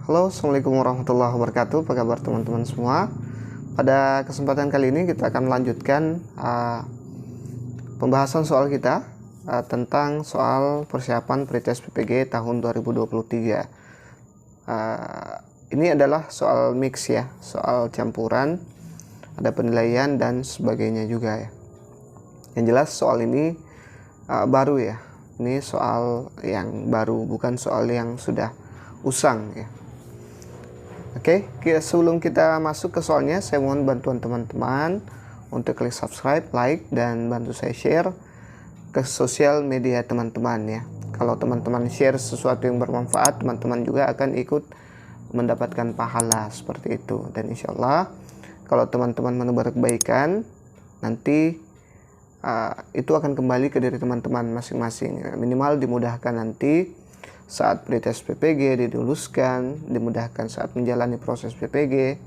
Halo, Assalamualaikum warahmatullahi wabarakatuh. Apa kabar teman-teman semua? Pada kesempatan kali ini kita akan melanjutkan pembahasan soal kita tentang soal persiapan pretest PPG tahun 2023. Ini adalah soal mix ya, soal campuran, ada penilaian dan sebagainya juga ya. Yang jelas soal ini baru ya. Ini soal yang baru, bukan soal yang sudah usang ya. Oke, sebelum kita masuk ke soalnya, saya mohon bantuan teman-teman untuk klik subscribe, like, dan bantu saya share ke sosial media teman-teman ya. Kalau teman-teman share sesuatu yang bermanfaat, teman-teman juga akan ikut mendapatkan pahala seperti itu. Dan insya Allah, kalau teman-teman menebar kebaikan, nanti itu akan kembali ke diri teman-teman masing-masing. Minimal dimudahkan nanti saat pretest PPG diluluskan, dimudahkan saat menjalani proses PPG,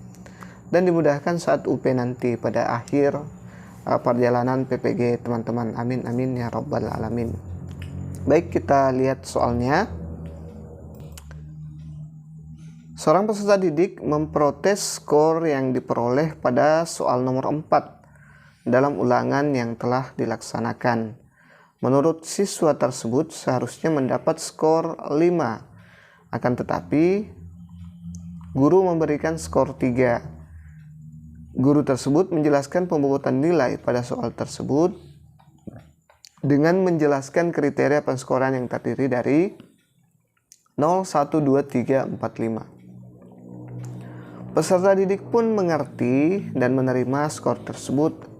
dan dimudahkan saat UP nanti pada akhir perjalanan PPG teman-teman. Amin amin ya rabbal alamin. Baik, kita lihat soalnya. Seorang peserta didik memprotes skor yang diperoleh pada soal nomor 4 dalam ulangan yang telah dilaksanakan. Menurut siswa tersebut seharusnya mendapat skor 5, akan tetapi guru memberikan skor 3. Guru tersebut menjelaskan pembobotan nilai pada soal tersebut dengan menjelaskan kriteria penskoran yang terdiri dari 0, 1, 2, 3, 4, 5. Peserta didik pun mengerti dan menerima skor tersebut.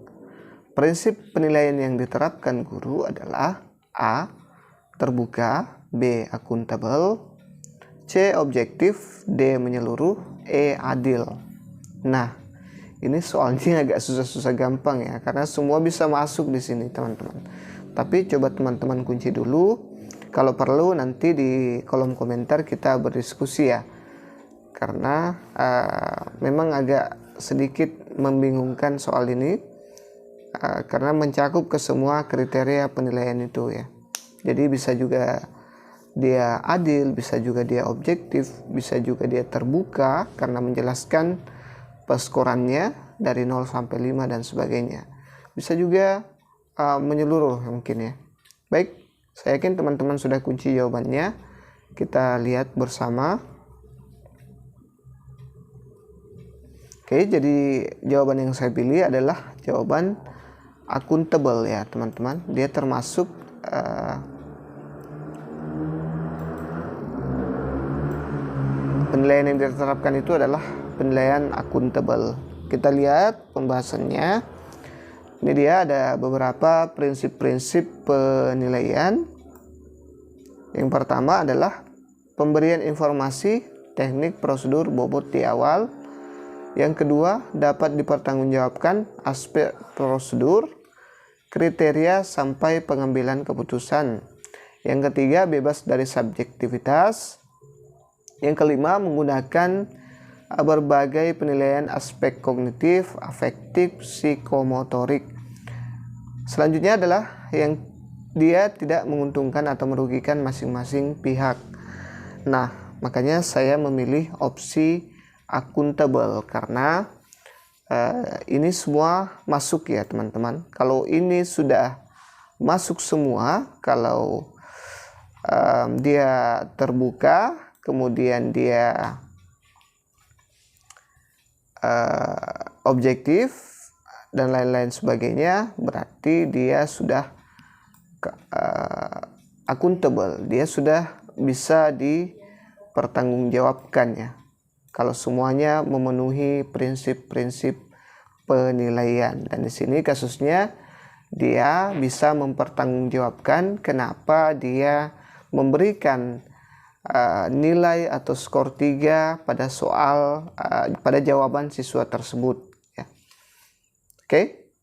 Prinsip penilaian yang diterapkan guru adalah A. Terbuka, B. Akuntabel, C. Objektif, D. Menyeluruh, E. Adil. Nah, ini soalnya agak susah-susah gampang ya, karena semua bisa masuk di sini teman-teman. Tapi coba teman-teman kunci dulu. Kalau perlu nanti di kolom komentar kita berdiskusi ya, karena memang agak sedikit membingungkan soal ini. Karena mencakup ke semua kriteria penilaian itu ya. Jadi bisa juga dia adil, bisa juga dia objektif, bisa juga dia terbuka karena menjelaskan peskorannya dari 0 sampai 5 dan sebagainya. Bisa juga menyeluruh mungkin ya. Baik, saya yakin teman-teman sudah kunci jawabannya. Kita lihat bersama. Oke, jadi jawaban yang saya pilih adalah jawaban akuntabel ya teman-teman. Dia termasuk penilaian yang diterapkan itu adalah penilaian akuntabel. Kita lihat pembahasannya. Ini dia ada beberapa prinsip-prinsip penilaian. Yang pertama adalah pemberian informasi, teknik, prosedur, bobot di awal. Yang kedua, dapat dipertanggungjawabkan aspek prosedur, kriteria sampai pengambilan keputusan. Yang ketiga, bebas dari subjektivitas. Yang kelima, menggunakan berbagai penilaian aspek kognitif, afektif, psikomotorik. Selanjutnya adalah yang dia tidak menguntungkan atau merugikan masing-masing pihak. Nah, makanya saya memilih opsi akuntabel karena ini semua masuk ya teman-teman. Kalau ini sudah masuk semua, kalau dia terbuka, kemudian dia objektif dan lain-lain sebagainya, berarti dia sudah akuntabel, dia sudah bisa dipertanggungjawabkan ya. Kalau semuanya memenuhi prinsip-prinsip penilaian, dan di sini kasusnya dia bisa mempertanggungjawabkan kenapa dia memberikan nilai atau skor 3 pada soal pada jawaban siswa tersebut ya. Oke.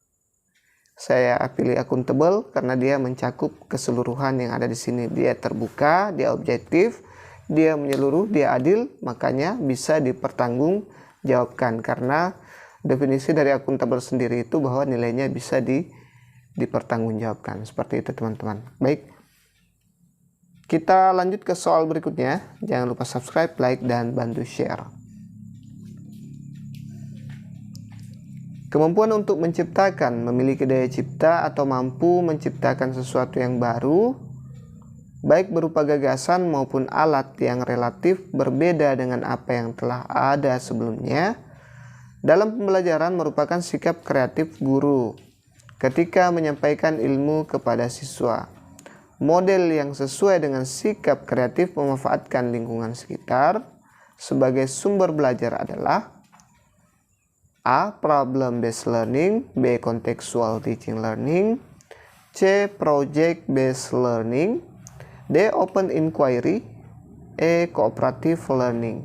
Saya pilih akuntabel karena dia mencakup keseluruhan yang ada di sini. Dia terbuka, dia objektif, dia menyeluruh, dia adil, makanya bisa dipertanggungjawabkan. Karena definisi dari akuntabel sendiri itu bahwa nilainya bisa dipertanggungjawabkan. Seperti itu teman-teman. Baik. Kita lanjut ke soal berikutnya. Jangan lupa subscribe, like, dan bantu share. Kemampuan untuk menciptakan, memiliki daya cipta atau mampu menciptakan sesuatu yang baru, baik berupa gagasan maupun alat yang relatif berbeda dengan apa yang telah ada sebelumnya, dalam pembelajaran merupakan sikap kreatif guru ketika menyampaikan ilmu kepada siswa. Model yang sesuai dengan sikap kreatif memanfaatkan lingkungan sekitar sebagai sumber belajar adalah A. Problem based learning, B. Contextual teaching learning, C. Project based learning, D. Open inquiry, E. Cooperative learning.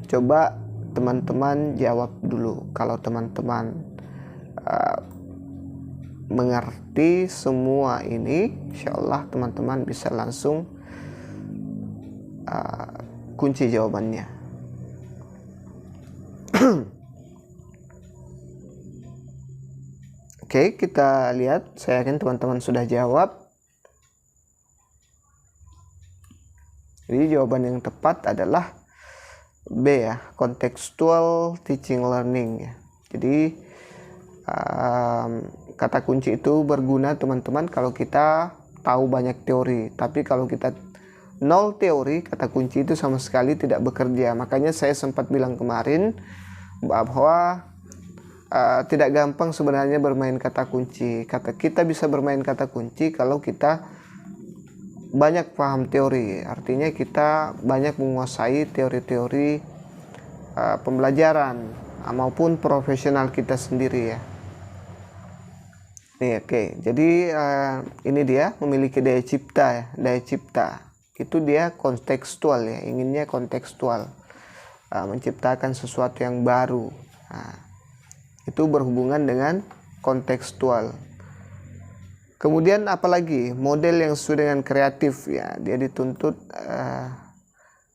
Coba teman-teman jawab dulu. Kalau teman-teman mengerti semua ini, insya Allah teman-teman bisa langsung kunci jawabannya. Oke, kita lihat. Saya yakin teman-teman sudah jawab. Jadi jawaban yang tepat adalah B ya, contextual teaching learning ya. Jadi kata kunci itu berguna teman-teman kalau kita tahu banyak teori. Tapi kalau kita nol teori, kata kunci itu sama sekali tidak bekerja. Makanya saya sempat bilang kemarin bahwa tidak gampang sebenarnya bermain kata kunci. Kita bisa bermain kata kunci kalau kita banyak paham teori. Artinya kita banyak menguasai teori-teori pembelajaran maupun profesional kita sendiri ya. Nih, oke. Jadi ini dia memiliki daya cipta ya. Daya cipta itu dia kontekstual ya. Inginnya kontekstual, menciptakan sesuatu yang baru. Itu berhubungan dengan kontekstual. Kemudian apalagi model yang sesuai dengan kreatif ya. Dia dituntut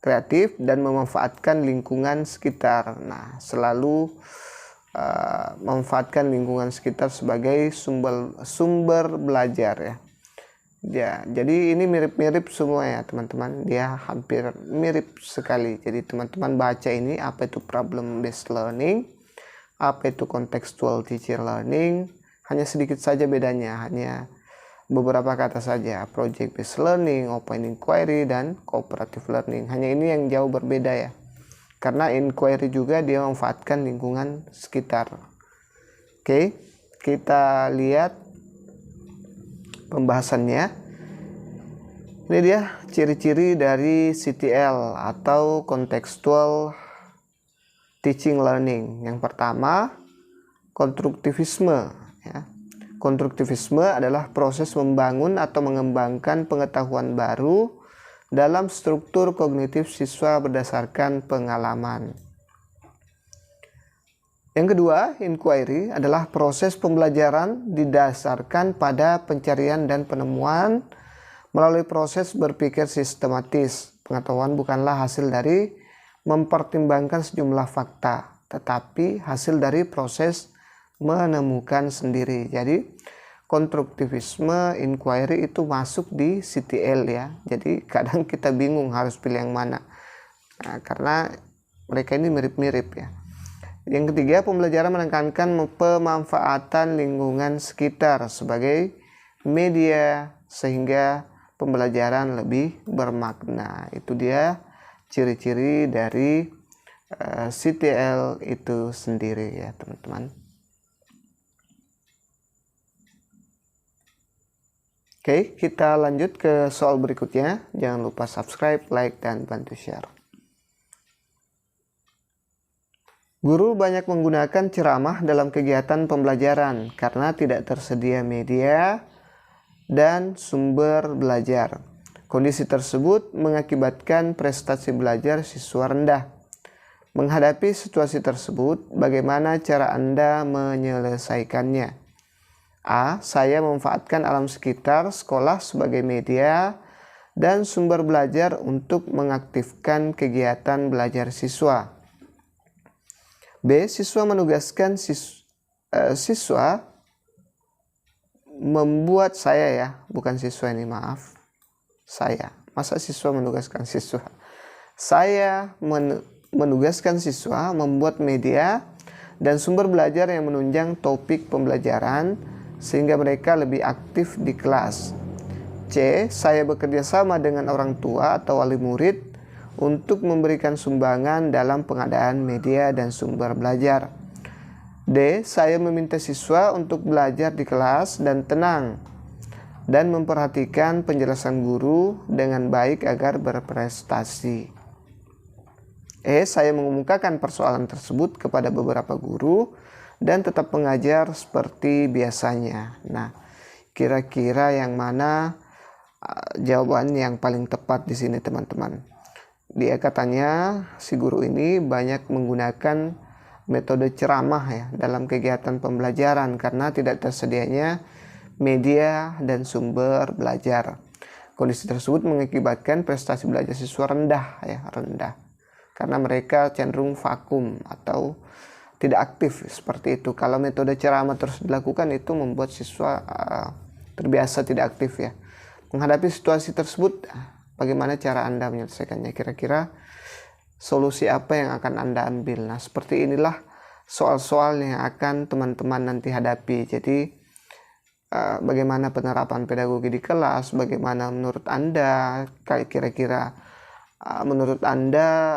kreatif dan memanfaatkan lingkungan sekitar. Nah, selalu memanfaatkan lingkungan sekitar sebagai sumber belajar ya. Ya, jadi ini mirip-mirip semua ya teman-teman. Dia hampir mirip sekali. Jadi teman-teman baca ini, apa itu problem based learning, apa itu contextual teaching learning, hanya sedikit saja bedanya, hanya beberapa kata saja. Project based learning, open inquiry, dan cooperative learning. Hanya ini yang jauh berbeda ya. Karena inquiry juga dia memanfaatkan lingkungan sekitar. Oke, kita lihat pembahasannya. Ini dia ciri-ciri dari CTL atau contextual teaching learning. Yang pertama, konstruktivisme ya. Konstruktivisme adalah proses membangun atau mengembangkan pengetahuan baru dalam struktur kognitif siswa berdasarkan pengalaman. Yang kedua, inquiry adalah proses pembelajaran didasarkan pada pencarian dan penemuan melalui proses berpikir sistematis. Pengetahuan bukanlah hasil dari mempertimbangkan sejumlah fakta, tetapi hasil dari proses menemukan sendiri. Jadi konstruktivisme, inquiry itu masuk di CTL ya. Jadi kadang kita bingung harus pilih yang mana. Nah, karena mereka ini mirip-mirip ya. Yang ketiga, pembelajaran menekankan pemanfaatan lingkungan sekitar sebagai media sehingga pembelajaran lebih bermakna. Itu dia ciri-ciri dari CTL itu sendiri ya teman-teman. Oke, kita lanjut ke soal berikutnya. Jangan lupa subscribe, like, dan bantu share. Guru banyak menggunakan ceramah dalam kegiatan pembelajaran karena tidak tersedia media dan sumber belajar. Kondisi tersebut mengakibatkan prestasi belajar siswa rendah. Menghadapi situasi tersebut, bagaimana cara Anda menyelesaikannya? A. Saya memanfaatkan alam sekitar sekolah sebagai media dan sumber belajar untuk mengaktifkan kegiatan belajar siswa. B. Siswa menugaskan siswa membuat saya ya, bukan siswa ini, maaf. Saya. Masa siswa menugaskan siswa? Saya menugaskan siswa membuat media dan sumber belajar yang menunjang topik pembelajaran sehingga mereka lebih aktif di kelas. C. Saya bekerja sama dengan orang tua atau wali murid untuk memberikan sumbangan dalam pengadaan media dan sumber belajar. D. Saya meminta siswa untuk belajar di kelas dan tenang dan memperhatikan penjelasan guru dengan baik agar berprestasi. E. Saya mengemukakan persoalan tersebut kepada beberapa guru dan tetap mengajar seperti biasanya. Nah, kira-kira yang mana jawaban yang paling tepat di sini, teman-teman? Dia katanya si guru ini banyak menggunakan metode ceramah ya dalam kegiatan pembelajaran karena tidak tersedianya media dan sumber belajar. Kondisi tersebut mengakibatkan prestasi belajar siswa rendah karena mereka cenderung vakum atau tidak aktif seperti itu. Kalau metode ceramah terus dilakukan itu membuat siswa terbiasa tidak aktif ya. Menghadapi situasi tersebut, bagaimana cara Anda menyelesaikannya? Kira-kira solusi apa yang akan Anda ambil? Nah, seperti inilah soal-soal yang akan teman-teman nanti hadapi. Jadi bagaimana penerapan pedagogi di kelas, bagaimana menurut Anda, kira-kira menurut Anda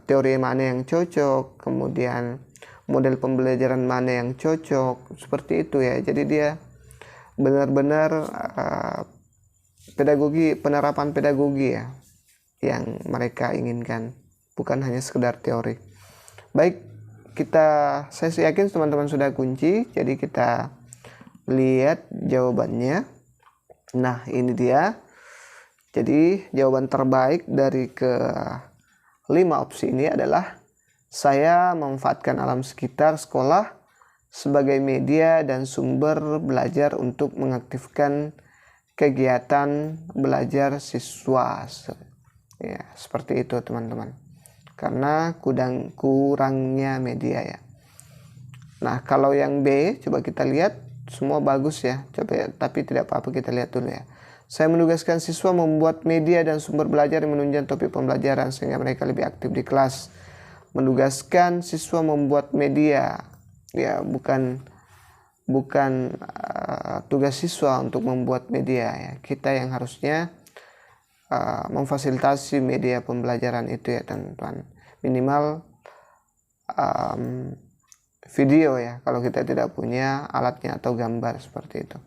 teori mana yang cocok, kemudian model pembelajaran mana yang cocok, seperti itu ya. Jadi dia benar-benar penerapan pedagogi ya yang mereka inginkan, bukan hanya sekedar teori. Baik, saya yakin teman-teman sudah kunci, jadi kita lihat jawabannya. Nah, ini dia. Jadi jawaban terbaik dari ke-5 opsi ini adalah saya memanfaatkan alam sekitar sekolah sebagai media dan sumber belajar untuk mengaktifkan kegiatan belajar siswa. Ya, seperti itu teman-teman. Karena kurangnya media ya. Nah, kalau yang B coba kita lihat, semua bagus ya. Coba tapi tidak apa-apa, kita lihat dulu ya. Saya menugaskan siswa membuat media dan sumber belajar yang menunjang topik pembelajaran sehingga mereka lebih aktif di kelas. Menugaskan siswa membuat media, ya bukan tugas siswa untuk membuat media ya. Kita yang harusnya memfasilitasi media pembelajaran itu ya teman-teman. Minimal video ya kalau kita tidak punya alatnya atau gambar seperti itu.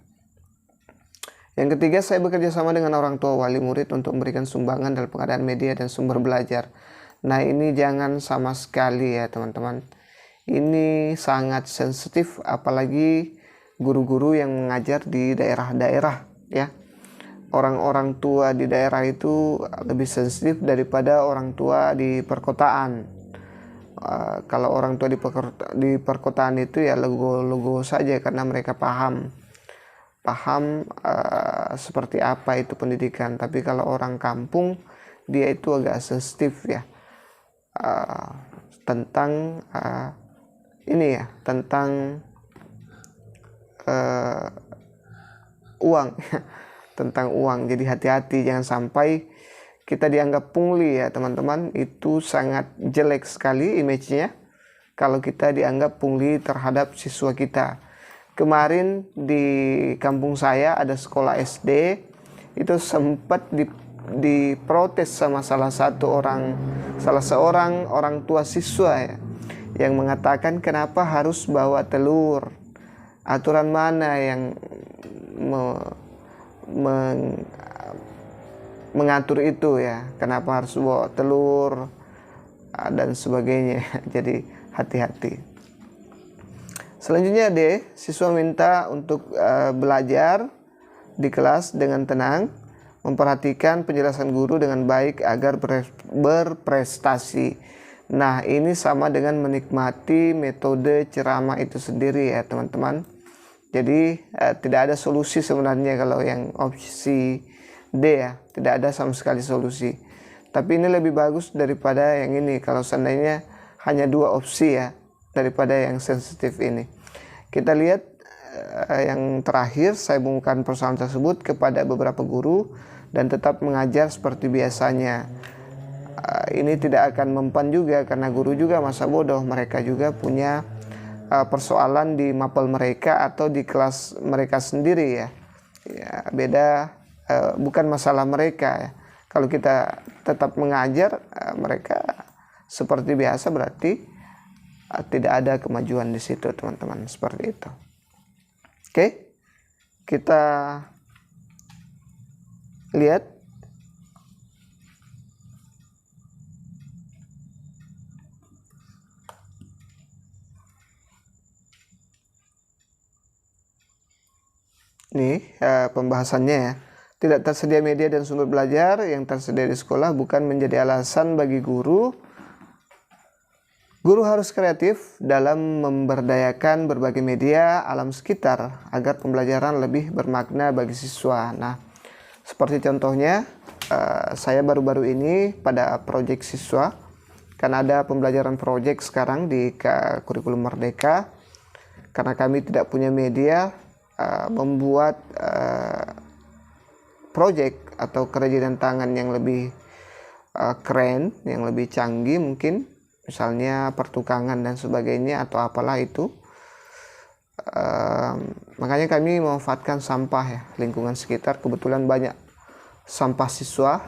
Yang ketiga, saya bekerja sama dengan orang tua wali murid untuk memberikan sumbangan dalam pengadaan media dan sumber belajar. Nah, ini jangan sama sekali ya teman-teman. Ini sangat sensitif, apalagi guru-guru yang mengajar di daerah-daerah ya. Orang-orang tua di daerah itu lebih sensitif daripada orang tua di perkotaan. Kalau orang tua di perkotaan itu ya logo-logo saja karena mereka paham seperti apa itu pendidikan. Tapi kalau orang kampung dia itu agak sensitif ya tentang ini ya, tentang uang tentang uang. Jadi hati-hati, jangan sampai kita dianggap pungli ya teman-teman. Itu sangat jelek sekali image-nya kalau kita dianggap pungli terhadap siswa kita. Kemarin di kampung saya ada sekolah SD itu sempat diprotes sama salah seorang orang tua siswa ya, yang mengatakan kenapa harus bawa telur, aturan mana yang mengatur itu ya, kenapa harus bawa telur dan sebagainya. Jadi hati-hati. Selanjutnya D, siswa minta untuk belajar di kelas dengan tenang, memperhatikan penjelasan guru dengan baik agar berprestasi. Nah, ini sama dengan menikmati metode ceramah itu sendiri ya teman-teman. Jadi tidak ada solusi sebenarnya kalau yang opsi D ya, tidak ada sama sekali solusi. Tapi ini lebih bagus daripada yang ini kalau seandainya hanya 2 opsi ya, daripada yang sensitif ini. Kita lihat yang terakhir, saya mengumumkan persoalan tersebut kepada beberapa guru dan tetap mengajar seperti biasanya. Ini tidak akan mempan juga karena guru juga masa bodoh, mereka juga punya persoalan di mapel mereka atau di kelas mereka sendiri ya. Beda, bukan masalah mereka ya. Kalau kita tetap mengajar mereka seperti biasa, berarti tidak ada kemajuan di situ teman-teman, seperti itu. Oke, kita lihat nih pembahasannya ya. Tidak tersedia media dan sumber belajar yang tersedia di sekolah bukan menjadi alasan bagi guru. Guru harus kreatif dalam memberdayakan berbagai media alam sekitar agar pembelajaran lebih bermakna bagi siswa. Nah, seperti contohnya, saya baru-baru ini pada proyek siswa, kan ada pembelajaran proyek sekarang di kurikulum Merdeka. Karena kami tidak punya media, membuat proyek atau kerajinan tangan yang lebih keren, yang lebih canggih mungkin, misalnya pertukangan dan sebagainya atau apalah itu. Makanya kami memanfaatkan sampah ya, lingkungan sekitar. Kebetulan banyak sampah siswa,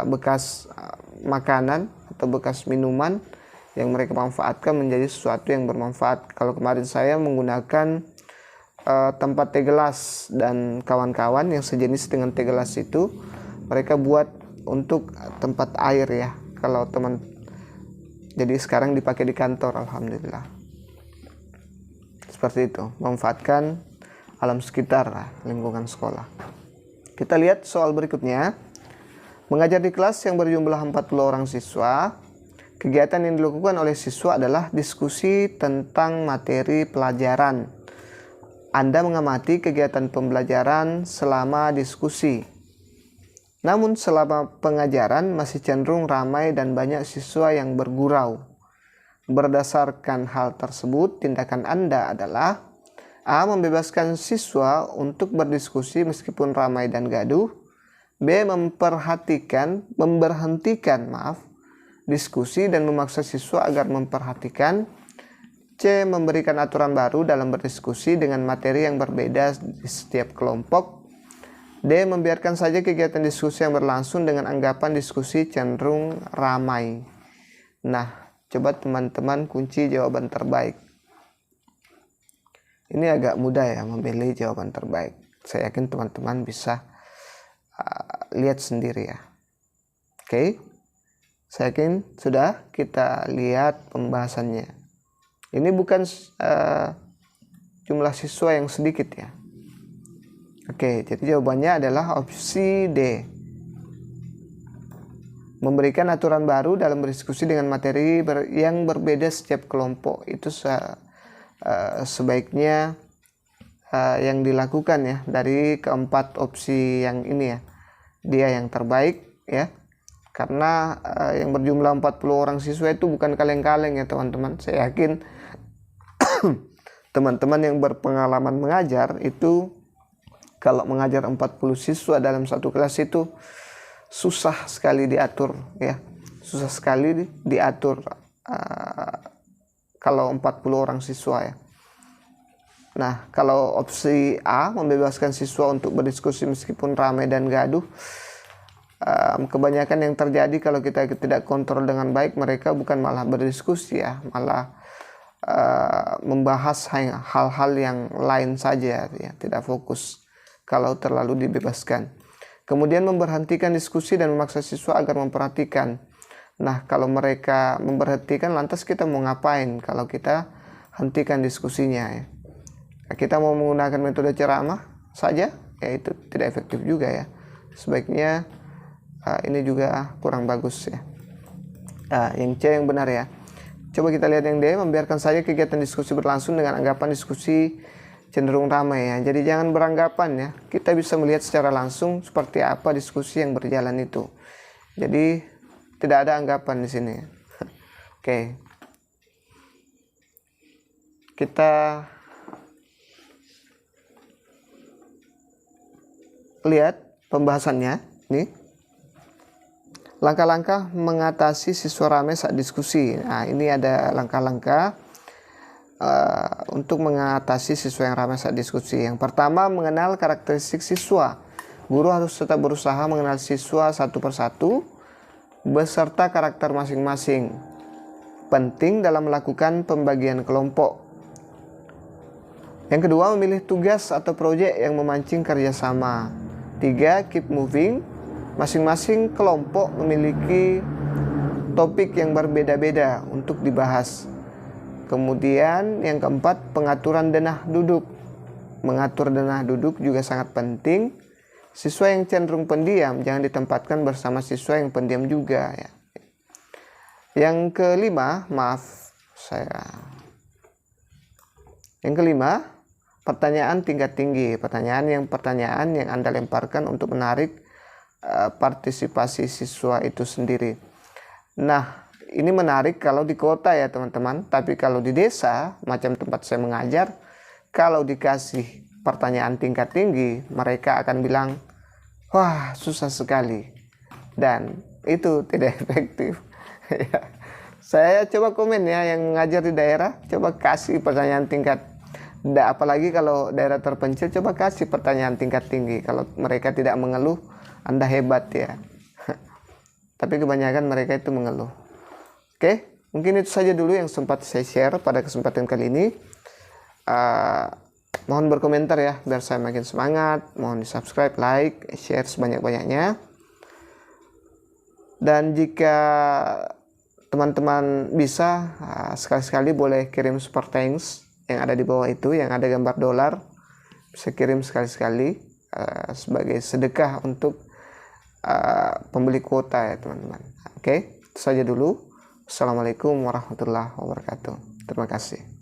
bekas makanan atau bekas minuman yang mereka manfaatkan menjadi sesuatu yang bermanfaat. Kalau kemarin saya menggunakan tempat teh gelas dan kawan-kawan yang sejenis dengan teh gelas itu, mereka buat untuk tempat air ya. Kalau teman, jadi sekarang dipakai di kantor, alhamdulillah. Seperti itu, memanfaatkan alam sekitar, lingkungan sekolah. Kita lihat soal berikutnya. Mengajar di kelas yang berjumlah 40 orang siswa. Kegiatan yang dilakukan oleh siswa adalah diskusi tentang materi pelajaran. Anda mengamati kegiatan pembelajaran selama diskusi. Namun selama pengajaran masih cenderung ramai dan banyak siswa yang bergurau. Berdasarkan hal tersebut, tindakan Anda adalah A. Membebaskan siswa untuk berdiskusi meskipun ramai dan gaduh. B. Memberhentikan diskusi dan memaksa siswa agar memperhatikan. C. Memberikan aturan baru dalam berdiskusi dengan materi yang berbeda di setiap kelompok. D. Membiarkan saja kegiatan diskusi yang berlangsung dengan anggapan diskusi cenderung ramai. Nah, coba teman-teman kunci jawaban terbaik. Ini agak mudah ya memilih jawaban terbaik. Saya yakin teman-teman bisa lihat sendiri ya. Oke, saya yakin sudah. Kita lihat pembahasannya. Ini bukan jumlah siswa yang sedikit ya. Oke, jadi jawabannya adalah opsi D. Memberikan aturan baru dalam berdiskusi dengan materi yang berbeda setiap kelompok. Itu sebaiknya yang dilakukan ya. Dari keempat opsi yang ini ya, dia yang terbaik ya. Karena yang berjumlah 40 orang siswa itu bukan kaleng-kaleng ya teman-teman. Saya yakin teman-teman yang berpengalaman mengajar itu, kalau mengajar 40 siswa dalam satu kelas itu susah sekali diatur ya. Susah sekali diatur kalau 40 orang siswa ya. Nah, kalau opsi A, membebaskan siswa untuk berdiskusi meskipun ramai dan gaduh, kebanyakan yang terjadi kalau kita tidak kontrol dengan baik, mereka bukan malah berdiskusi ya, malah membahas hal-hal yang lain saja ya, tidak fokus kalau terlalu dibebaskan. Kemudian memberhentikan diskusi dan memaksa siswa agar memperhatikan. Nah, kalau mereka memberhentikan, lantas kita mau ngapain kalau kita hentikan diskusinya ya? Kita mau menggunakan metode ceramah saja, ya itu tidak efektif juga ya. Sebaiknya ini juga kurang bagus ya. Yang C yang benar ya. Coba kita lihat yang D, membiarkan saja kegiatan diskusi berlangsung dengan anggapan diskusi cenderung ramai ya. Jadi jangan beranggapan ya. Kita bisa melihat secara langsung seperti apa diskusi yang berjalan itu. Jadi tidak ada anggapan di sini. Oke. Kita lihat pembahasannya. Ini langkah-langkah mengatasi siswa ramai saat diskusi. Nah, ini ada langkah-langkah untuk mengatasi siswa yang ramai saat diskusi. Yang pertama, mengenal karakteristik siswa. Guru harus tetap berusaha mengenal siswa satu persatu beserta karakter masing-masing. Penting dalam melakukan pembagian kelompok. Yang kedua, memilih tugas atau proyek yang memancing kerjasama. 3. Keep moving. Masing-masing kelompok memiliki topik yang berbeda-beda untuk dibahas. Kemudian yang keempat, pengaturan denah duduk. Mengatur denah duduk juga sangat penting. Siswa yang cenderung pendiam jangan ditempatkan bersama siswa yang pendiam juga ya. Yang kelima, Yang kelima, pertanyaan tingkat tinggi. Pertanyaan yang Anda lemparkan untuk menarik partisipasi siswa itu sendiri. Nah, ini menarik kalau di kota ya teman-teman. Tapi kalau di desa, macam tempat saya mengajar, kalau dikasih pertanyaan tingkat tinggi, mereka akan bilang, wah susah sekali. Dan itu tidak efektif. Saya coba komen ya yang mengajar di daerah, coba kasih pertanyaan tingkat. Apalagi kalau daerah terpencil, coba kasih pertanyaan tingkat tinggi. Kalau mereka tidak mengeluh, Anda hebat ya. Tapi kebanyakan mereka itu mengeluh. Oke, mungkin itu saja dulu yang sempat saya share pada kesempatan kali ini. Mohon berkomentar ya, biar saya makin semangat. Mohon di subscribe, like, share sebanyak-banyaknya. Dan jika teman-teman bisa, sekali-sekali boleh kirim super thanks yang ada di bawah itu, yang ada gambar dolar. Bisa kirim sekali-sekali sebagai sedekah untuk pembeli kuota ya teman-teman. Oke, itu saja dulu. Assalamualaikum warahmatullahi wabarakatuh. Terima kasih.